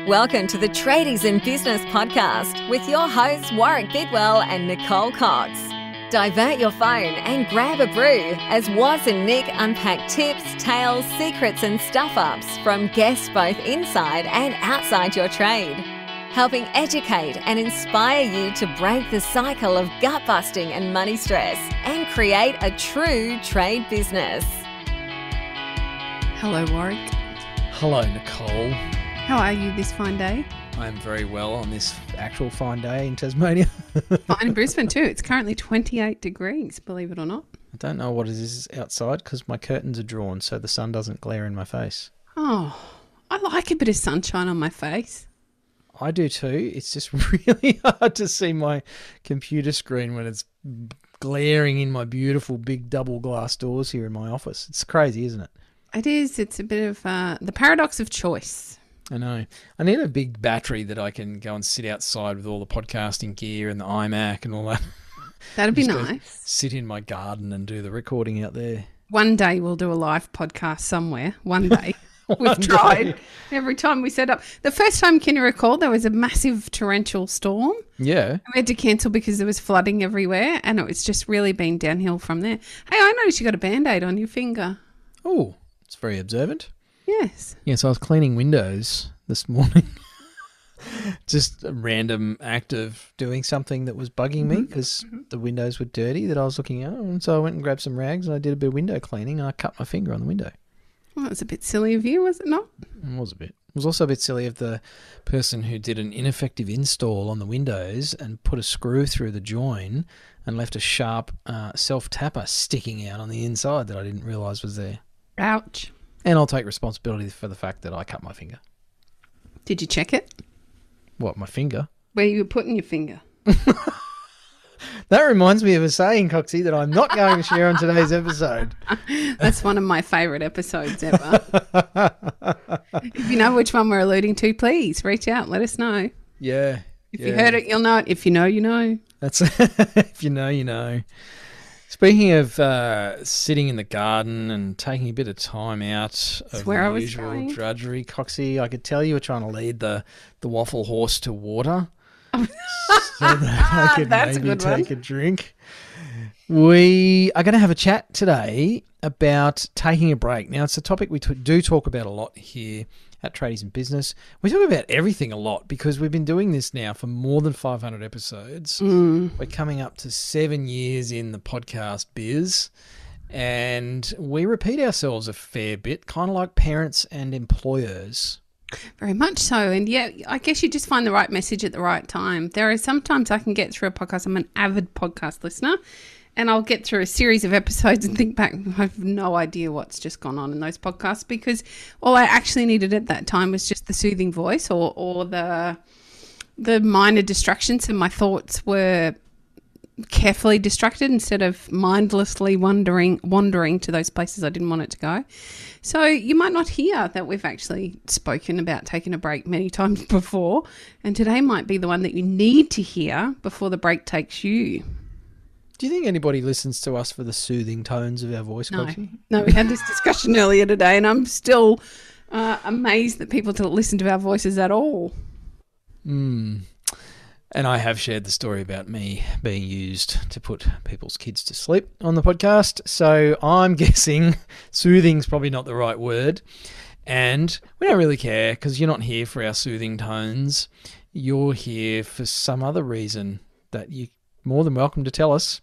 Welcome to the Tradies in Business podcast with your hosts Warwick Bidwell and Nicole Cox. Divert your phone and grab a brew as Waz and Nick unpack tips, tales, secrets and stuff-ups from guests both inside and outside your trade, helping educate and inspire you to break the cycle of gut-busting and money stress and create a true trade business. Hello, Warwick. Hello, Nicole. How are you this fine day? I'm very well on this actual fine day in Tasmania. Fine in Brisbane too. It's currently 28 degrees, believe it or not. I don't know what it is outside because my curtains are drawn so the sun doesn't glare in my face. Oh, I like a bit of sunshine on my face. I do too. It's just really hard to see my computer screen when it's glaring in my beautiful big double glass doors here in my office. It's crazy, isn't it? It is. It's a bit of the paradox of choice. I know. I need a big battery that I can go and sit outside with all the podcasting gear and the iMac and all that. That'd be nice. Sit in my garden and do the recording out there. One day we'll do a live podcast somewhere. One day. We've tried. Every time we set up. The first time, can you recall, there was a massive torrential storm? Yeah. We had to cancel because there was flooding everywhere and it was just really been downhill from there. Hey, I noticed you got a Band-Aid on your finger. Oh, it's very observant. Yes. Yes, I was cleaning windows this morning. Just a random act of doing something that was bugging me because the windows were dirty that I was looking at. And so I went and grabbed some rags and I did a bit of window cleaning and I cut my finger on the window. Well, that was a bit silly of you, was it not? It was a bit. It was also a bit silly of the person who did an ineffective install on the windows and put a screw through the join and left a sharp self-tapper sticking out on the inside that I didn't realise was there. Ouch. And I'll take responsibility for the fact that I cut my finger. Did you check it? What, my finger? Where you were putting your finger? That reminds me of a saying, Coxie, that I'm not going to share on today's episode. That's one of my favourite episodes ever. If you know which one we're alluding to, please reach out. Let us know. Yeah. If you heard it, you'll know it. If you know, you know. That's if you know, you know. Speaking of sitting in the garden and taking a bit of time out of the usual drudgery, Coxie, I could tell you were trying to lead the waffle horse to water so that I could maybe take a drink. We are going to have a chat today about taking a break. Now, it's a topic we do talk about a lot here at Tradies in Business. We talk about everything a lot because we've been doing this now for more than 500 episodes. We're coming up to 7 years in the podcast biz, and we repeat ourselves a fair bit, kind of like parents and employers. Very much so. And yeah, I guess you just find the right message at the right time. There are sometimes I can get through a podcast. I'm an avid podcast listener. And I'll get through a series of episodes and think back, I have no idea what's just gone on in those podcasts because all I actually needed at that time was just the soothing voice or the minor distractions, and my thoughts were carefully distracted instead of mindlessly wandering to those places I didn't want it to go. So you might not hear that we've actually spoken about taking a break many times before, and today might be the one that you need to hear before the break takes you. Do you think anybody listens to us for the soothing tones of our voice, Coxie? No, we had this discussion earlier today and I'm still amazed that people don't listen to our voices at all. And I have shared the story about me being used to put people's kids to sleep on the podcast. So I'm guessing soothing's probably not the right word. And we don't really care because you're not here for our soothing tones. You're here for some other reason that you're more than welcome to tell us.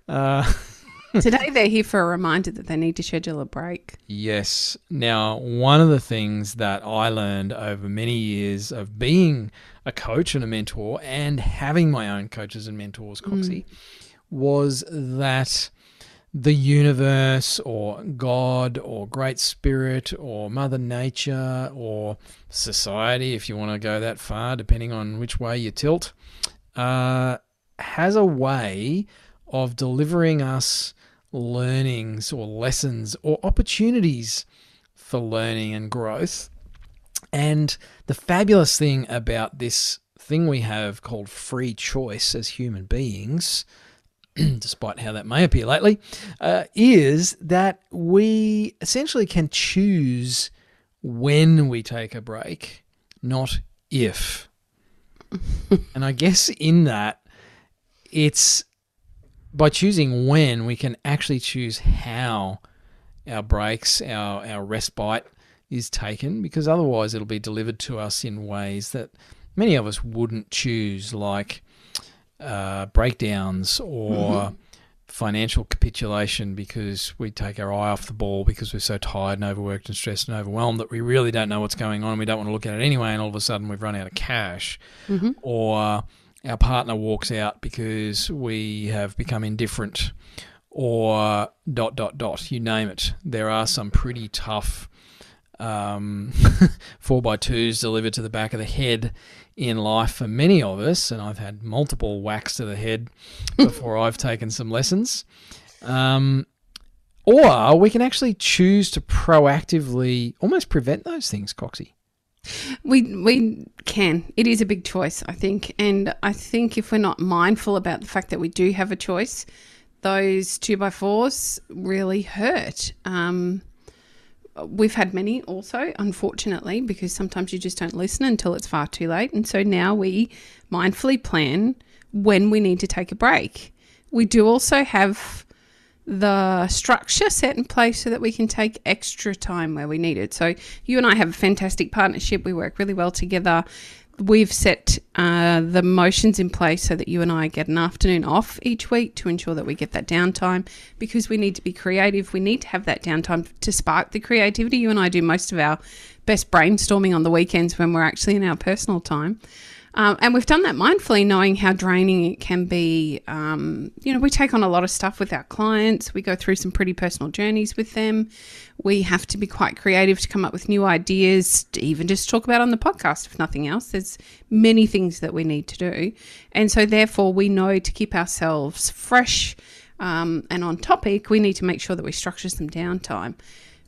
Today they're here for a reminder that they need to schedule a break. Yes. Now, one of the things that I learned over many years of being a coach and a mentor and having my own coaches and mentors, Coxie, was that the universe or God or Great Spirit or Mother Nature or society, if you want to go that far, depending on which way you tilt, has a way of delivering us learnings or lessons or opportunities for learning and growth. And the fabulous thing about this thing we have called free choice as human beings, despite how that may appear lately, is that we essentially can choose when we take a break, not if. And I guess in that, it's by choosing when, we can actually choose how our breaks, our respite is taken, because otherwise it'll be delivered to us in ways that many of us wouldn't choose, like breakdowns or financial capitulation, because we take our eye off the ball because we're so tired and overworked and stressed and overwhelmed that we really don't know what's going on and we don't want to look at it anyway, and all of a sudden we've run out of cash. Or our partner walks out because we have become indifferent, or ... you name it. There are some pretty tough 4x2s delivered to the back of the head in life for many of us, and I've had multiple whacks to the head before I've taken some lessons. Or we can actually choose to proactively almost prevent those things, Coxie. We can. It is a big choice, I think. And I think if we're not mindful about the fact that we do have a choice, those 2x4s really hurt. We've had many also, unfortunately, because sometimes you just don't listen until it's far too late. And so now we mindfully plan when we need to take a break. We do also have the structure set in place so that we can take extra time where we need it. So you and I have a fantastic partnership. We work really well together. We've set the motions in place so that you and I get an afternoon off each week to ensure that we get that downtime, because we need to be creative. We need to have that downtime to spark the creativity. You and I do most of our best brainstorming on the weekends when we're actually in our personal time. And we've done that mindfully, knowing how draining it can be. We take on a lot of stuff with our clients. We go through some pretty personal journeys with them. We have to be quite creative to come up with new ideas, to even just talk about on the podcast, if nothing else. There's many things that we need to do. And so therefore we know to keep ourselves fresh and on topic, we need to make sure that we structure some downtime.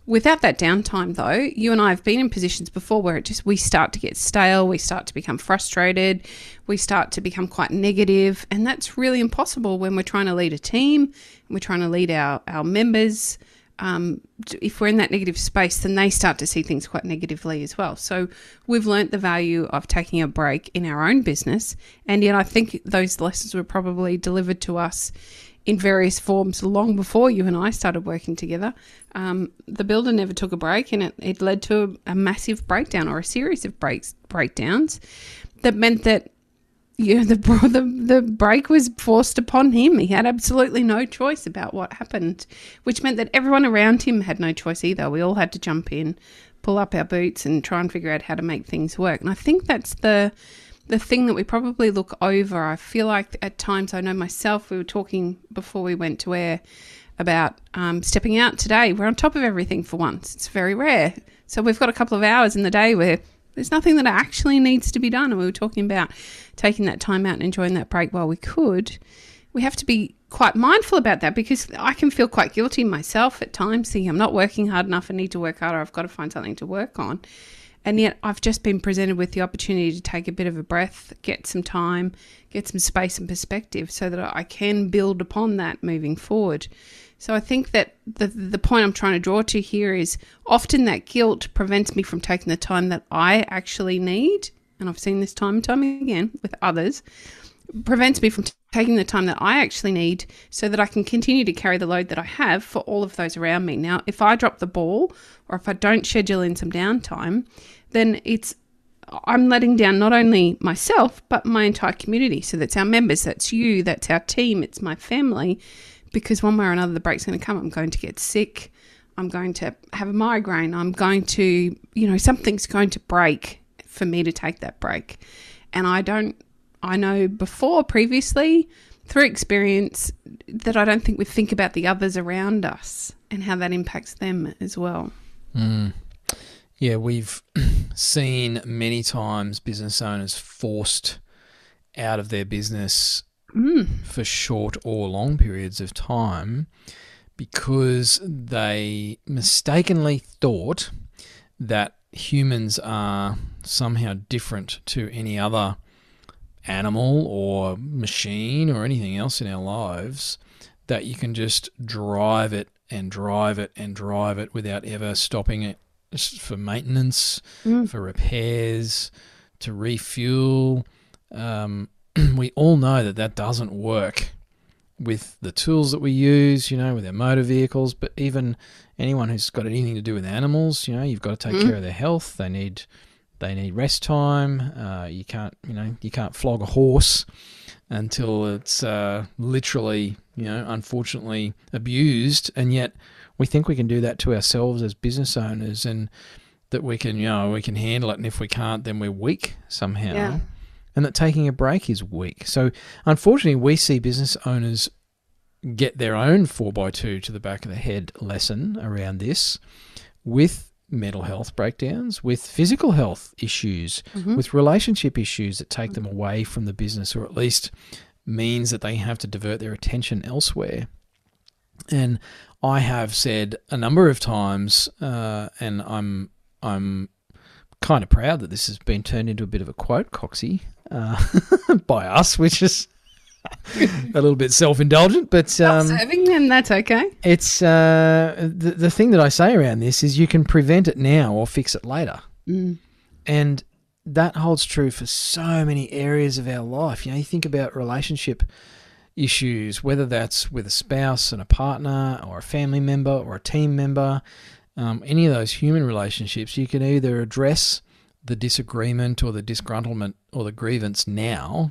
Without that downtime, though, you and I have been in positions before where we start to get stale, we start to become frustrated, we start to become quite negative, and that's really impossible when we're trying to lead a team and we're trying to lead our members. If we're in that negative space, then they start to see things quite negatively as well. So we've learnt the value of taking a break in our own business, and yet I think those lessons were probably delivered to us in various forms long before you and I started working together. The builder never took a break, and it led to a massive breakdown, or a series of breakdowns that meant that the break was forced upon him. He had absolutely no choice about what happened, which meant that everyone around him had no choice either. We all had to jump in, pull up our boots and try and figure out how to make things work. And I think that's the thing that we probably look over. I feel like at times, I know myself, we were talking before we went to air about stepping out today. We're on top of everything for once. It's very rare. So we've got a couple of hours in the day where there's nothing that actually needs to be done. And we were talking about taking that time out and enjoying that break while we could. We have to be quite mindful about that, because I can feel quite guilty myself at times, thinking I'm not working hard enough, I need to work harder, I've got to find something to work on. And yet I've just been presented with the opportunity to take a bit of a breath, get some time, get some space and perspective so that I can build upon that moving forward. So I think that the point I'm trying to draw to here is often that guilt prevents me from taking the time that I actually need. And I've seen this time and time again with others. Prevents me from taking the time that I actually need so that I can continue to carry the load that I have for all of those around me. Now, if I drop the ball, or if I don't schedule in some downtime, then I'm letting down not only myself, but my entire community. So that's our members, that's you, that's our team, it's my family, because one way or another, the break's going to come. I'm going to get sick. I'm going to have a migraine. I'm going to, something's going to break for me to take that break. And I know previously through experience that I don't think we think about the others around us and how that impacts them as well. Yeah, we've seen many times business owners forced out of their business for short or long periods of time because they mistakenly thought that humans are somehow different to any other animal or machine or anything else in our lives, that you can just drive it and drive it and drive it without ever stopping it for maintenance, for repairs, to refuel. We all know that doesn't work with the tools that we use, with our motor vehicles, but even anyone who's got anything to do with animals, you've got to take care of their health. They need rest time. You can't flog a horse until it's literally, unfortunately abused, and yet we think we can do that to ourselves as business owners, and that we can handle it, and if we can't, then we're weak somehow. Yeah. And that taking a break is weak. So unfortunately, we see business owners get their own 4x2 to the back of the head lesson around this, with mental health breakdowns, with physical health issues, with relationship issues that take them away from the business, or at least means that they have to divert their attention elsewhere. And I have said a number of times, and I'm kind of proud that this has been turned into a bit of a quote, Coxie, by us, which is a little bit self-indulgent, but self-serving, and that's okay. It's the thing that I say around this is you can prevent it now or fix it later, and that holds true for so many areas of our life. You think about relationship issues, whether that's with a spouse and a partner, or a family member, or a team member, any of those human relationships. You can either address the disagreement or the disgruntlement or the grievance now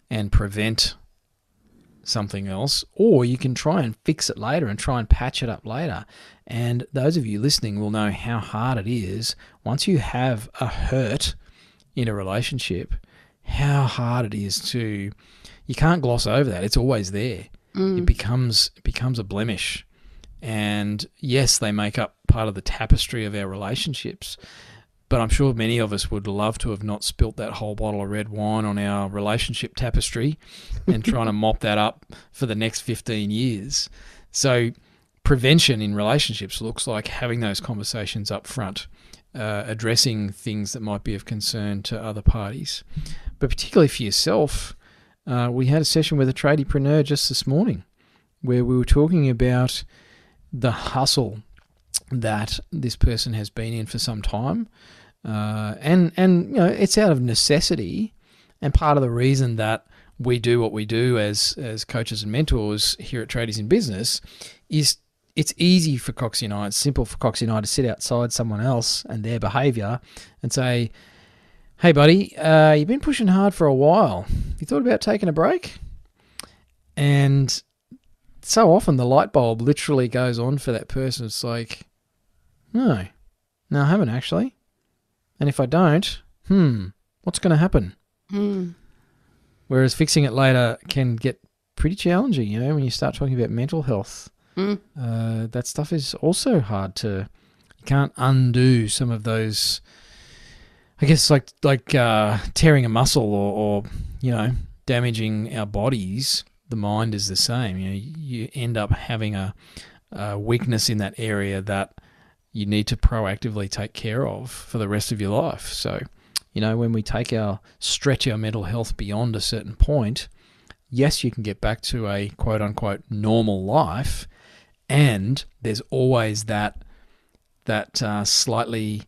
and prevent something else, or you can try and fix it later and try and patch it up later. And those of you listening will know how hard it is once you have a hurt in a relationship, how hard it is to, you can't gloss over that. It's always there. It becomes a blemish. And yes, they make up part of the tapestry of our relationships, but I'm sure many of us would love to have not spilt that whole bottle of red wine on our relationship tapestry and trying to mop that up for the next 15 years. So prevention in relationships looks like having those conversations up front, addressing things that might be of concern to other parties. But particularly for yourself, we had a session with a tradiepreneur just this morning where we were talking about the hustle that this person has been in for some time. And it's out of necessity, and part of the reason that we do what we do as coaches and mentors here at Tradies in Business is it's easy for Coxie and I, it's simple for Coxie and I to sit outside someone else and their behaviour and say, hey buddy, you've been pushing hard for a while. You thought about taking a break? And so often the light bulb literally goes on for that person. It's like, no, I haven't actually. And if I don't, what's going to happen? Whereas fixing it later can get pretty challenging, when you start talking about mental health. That stuff is also hard you can't undo some of those, I guess, like tearing a muscle or damaging our bodies. The mind is the same. You end up having a weakness in that area that you need to proactively take care of for the rest of your life. So, when we stretch our mental health beyond a certain point, yes, you can get back to a quote unquote normal life, and there's always that slightly,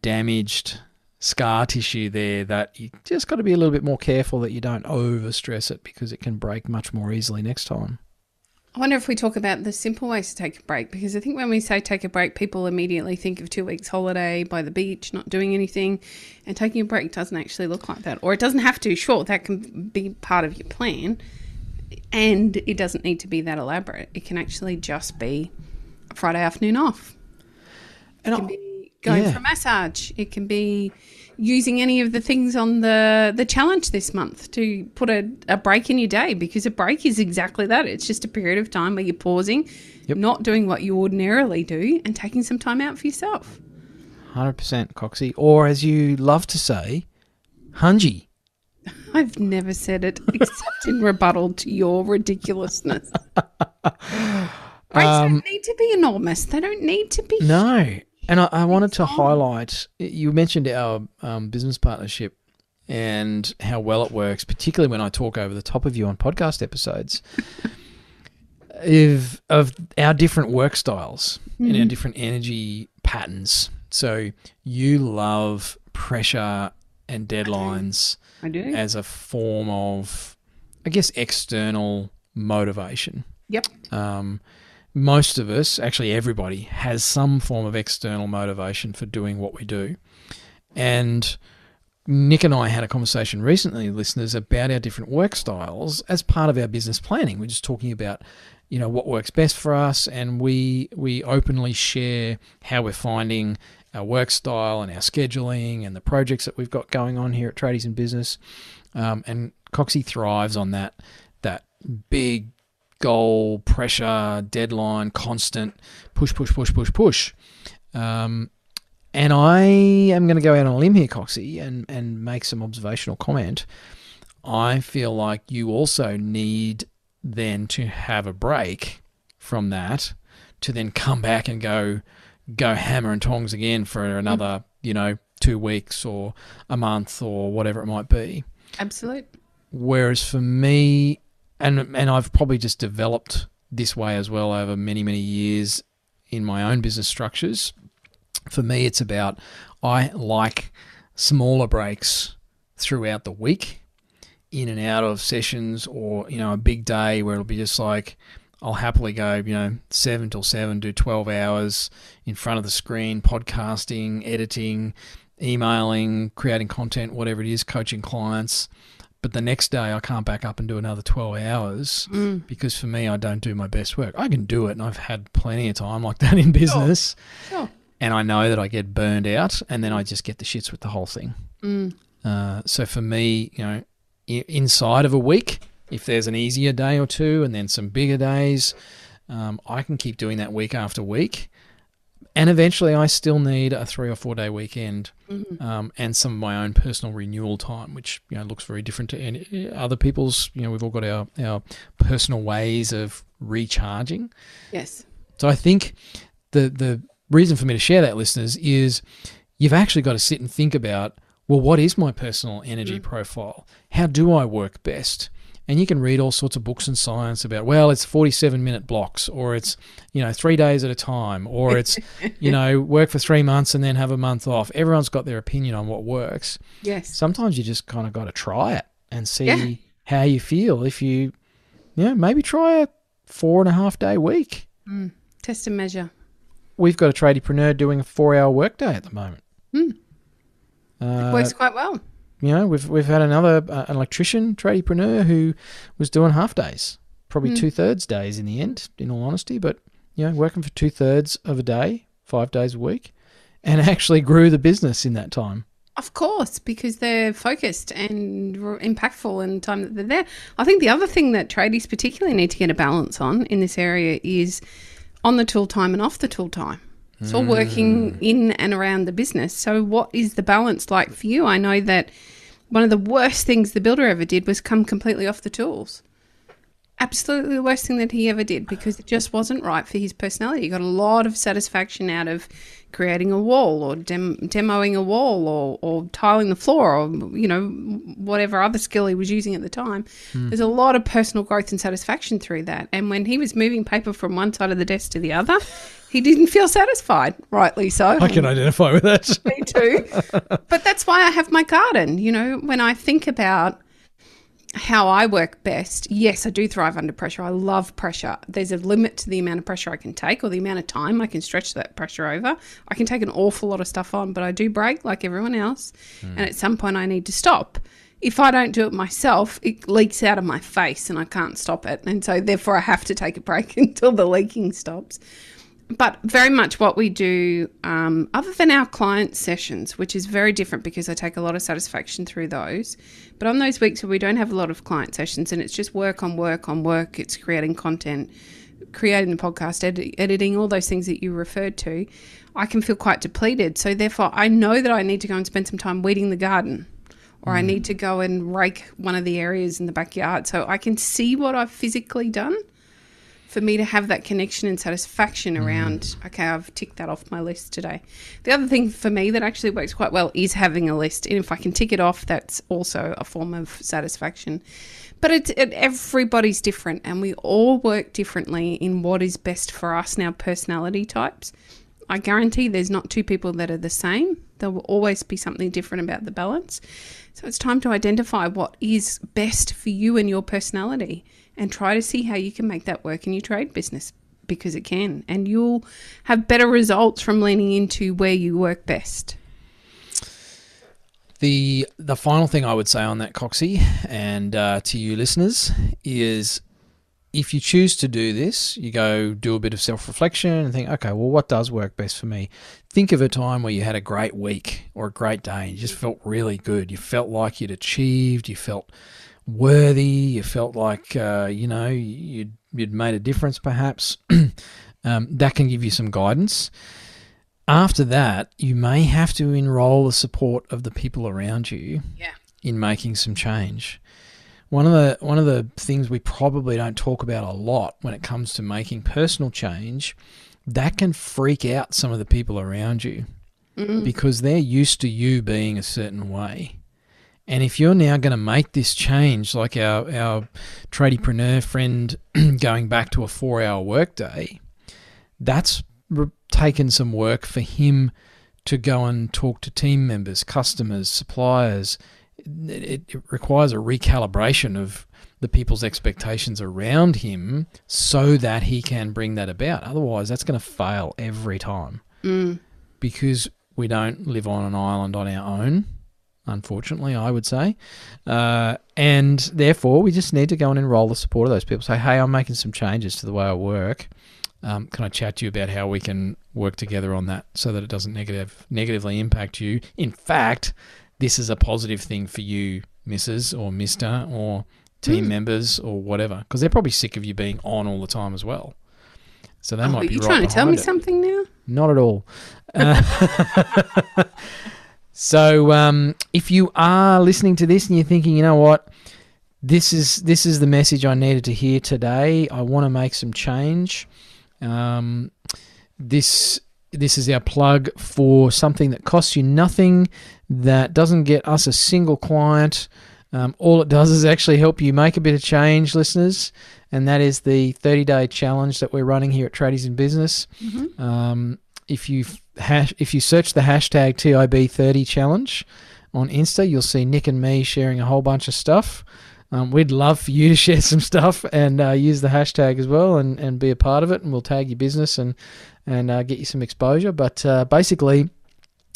damaged scar tissue there that you just got to be a little bit more careful that you don't overstress it, because it can break much more easily next time. I wonder if we talk about the simple ways to take a break, because I think when we say take a break, people immediately think of 2 weeks holiday by the beach, not doing anything, and taking a break doesn't actually look like that. Or it doesn't have to. Sure, that can be part of your plan, and it doesn't need to be that elaborate. It can actually just be a Friday afternoon off. It can be going for a massage. It can be using any of the things on the challenge this month to put a break in your day, because a break is exactly that. It's just a period of time where you're pausing, not doing what you ordinarily do, and taking some time out for yourself. 100%, Coxie. Or as you love to say, hungy. I've never said it except in rebuttal to your ridiculousness. Breaks don't need to be enormous. They don't need to be No. And I wanted to highlight, you mentioned our business partnership and how well it works, particularly when I talk over the top of you on podcast episodes, of our different work styles and our different energy patterns. So you love pressure and deadlines I do. as a form of, I guess, external motivation. Yep. Most of us, actually everybody, has some form of external motivation for doing what we do. And Nick and I had a conversation recently, listeners, about our different work styles as part of our business planning. We're just talking about, what works best for us, and we openly share how we're finding our work style and our scheduling and the projects that we've got going on here at Tradies in Business. And Coxie thrives on that big goal, pressure, deadline, constant push. And I am going to go out on a limb here, Coxie, and make some observational comment. I feel like you also need then to have a break from that to then come back and go hammer and tongs again for another, 2 weeks or a month or whatever it might be. Absolutely. Whereas for me, and I've probably just developed this way as well over many, many years in my own business structures. For me, it's about, I like smaller breaks throughout the week, in and out of sessions, or, a big day where it'll be just like, I'll happily go, 7 till 7, do 12 hours in front of the screen, podcasting, editing, emailing, creating content, whatever it is, coaching clients. But the next day I can't back up and do another 12 hours because for me, I don't do my best work. I can do it, and I've had plenty of time like that in business. Sure. And I know that I get burned out, and then I just get the shits with the whole thing. So for me, inside of a week, if there's an easier day or two and then some bigger days, I can keep doing that week after week. And eventually I still need a 3 or 4 day weekend and some of my own personal renewal time, which looks very different to any other people's. We've all got our personal ways of recharging. Yes. So I think the reason for me to share that, listeners, is you've actually got to sit and think about, well, what is my personal energy profile? How do I work best? And you can read all sorts of books and science about, well, it's 47-minute blocks, or it's, 3 days at a time, or it's, work for 3 months and then have a month off. Everyone's got their opinion on what works. Yes. Sometimes you just kind of got to try it and see how you feel. If you, maybe try a 4.5 day week. Test and measure. We've got a tradiepreneur doing a 4-hour workday at the moment. It works quite well. We've had another an electrician tradiepreneur who was doing half days, probably 2/3 days in the end, in all honesty, but working for 2/3 of a day, 5 days a week, and actually grew the business in that time. Of course, because they're focused and impactful in the time that they're there. I think the other thing that tradies particularly need to get a balance on in this area is on the tool time and off the tool time. It's all working in and around the business. So what is the balance like for you? I know that one of the worst things the builder ever did was come completely off the tools. Absolutely the worst thing that he ever did, because it just wasn't right for his personality. He got a lot of satisfaction out of creating a wall or demoing a wall or tiling the floor or, whatever other skill he was using at the time. There's a lot of personal growth and satisfaction through that. And when he was moving paper from one side of the desk to the other, he didn't feel satisfied, rightly so. I can identify with that. Me too. But that's why I have my garden. When I think about how I work best, yes, I do thrive under pressure. I love pressure. There's a limit to the amount of pressure I can take, or the amount of time I can stretch that pressure over. I can take an awful lot of stuff on, but I do break like everyone else. And at some point I need to stop. If I don't do it myself, it leaks out of my face and I can't stop it. And so therefore I have to take a break until the leaking stops. But very much what we do, other than our client sessions, which is very different because I take a lot of satisfaction through those. But on those weeks where we don't have a lot of client sessions and it's just work on work on work, it's creating content, creating the podcast, editing, all those things that you referred to, I can feel quite depleted. So therefore I know that I need to go and spend some time weeding the garden, or I need to go and rake one of the areas in the backyard so I can see what I've physically done. For me to have that connection and satisfaction around, okay, I've ticked that off my list today. The other thing for me that actually works quite well is having a list. And if I can tick it off, that's also a form of satisfaction. But everybody's different, and we all work differently in what is best for us and our personality types. I guarantee there's not two people that are the same. There will always be something different about the balance. So it's time to identify what is best for you and your personality and try to see how you can make that work in your trade business, because it can. And you'll have better results from leaning into where you work best. The final thing I would say on that, Coxie, and to you listeners, is if you choose to do this, you go do a bit of self-reflection and think, okay, well, what does work best for me? Think of a time where you had a great week or a great day and you just felt really good. You felt like you'd achieved, you felt worthy, you felt like, you'd made a difference perhaps. That can give you some guidance. After that, you may have to enroll the support of the people around you in making some change. One of the things we probably don't talk about a lot when it comes to making personal change, that can freak out some of the people around you because they're used to you being a certain way. And if you're now going to make this change, like our tradiepreneur friend going back to a 4-hour workday, that's taken some work for him to go and talk to team members, customers, suppliers. It requires a recalibration of the people's expectations around him so that he can bring that about. Otherwise, that's going to fail every time because we don't live on an island on our own, unfortunately, I would say. And therefore, we just need to go and enroll the support of those people. Say, hey, I'm making some changes to the way I work. Can I chat to you about how we can work together on that so that it doesn't negatively impact you? In fact, this is a positive thing for you, Mrs. or Mr. or team members or whatever, because they're probably sick of you being on all the time as well. So they might be right behind it. Are you trying to tell me something now? Not at all. So if you are listening to this and you're thinking, you know what, this is the message I needed to hear today. I want to make some change. This is our plug for something that costs you nothing, that doesn't get us a single client. All it does is actually help you make a bit of change, listeners, and that is the 30-day challenge that we're running here at Tradies in Business. If you search the hashtag TIB30 challenge on Insta, you'll see Nick and me sharing a whole bunch of stuff. We'd love for you to share some stuff and use the hashtag as well and be a part of it, and we'll tag your business and get you some exposure. But basically,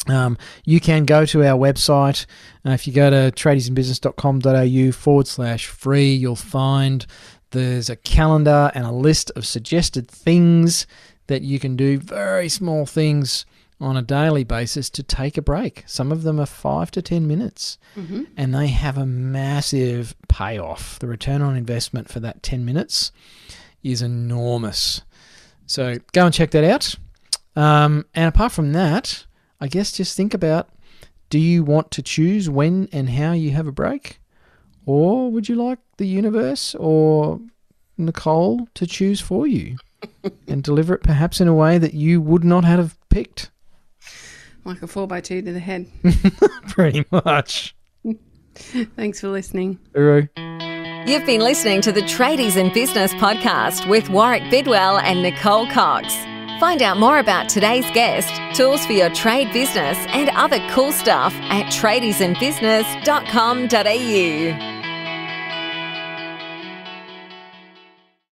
you can go to our website. If you go to tradiesinbusiness.com.au/free, you'll find there's a calendar and a list of suggested things that you can do, very small things on a daily basis to take a break. Some of them are 5 to 10 minutes and they have a massive payoff. The return on investment for that 10 minutes is enormous. So go and check that out. And apart from that, I guess just think about, do you want to choose when and how you have a break? Or would you like the universe or Nicole to choose for you and deliver it perhaps in a way that you would not have picked? Like a 4x2 to the head. Pretty much. Thanks for listening. Uru. You've been listening to the Tradies in Business podcast with Warwick Bidwell and Nicole Cox. Find out more about today's guest, tools for your trade business and other cool stuff at tradiesinbusiness.com.au.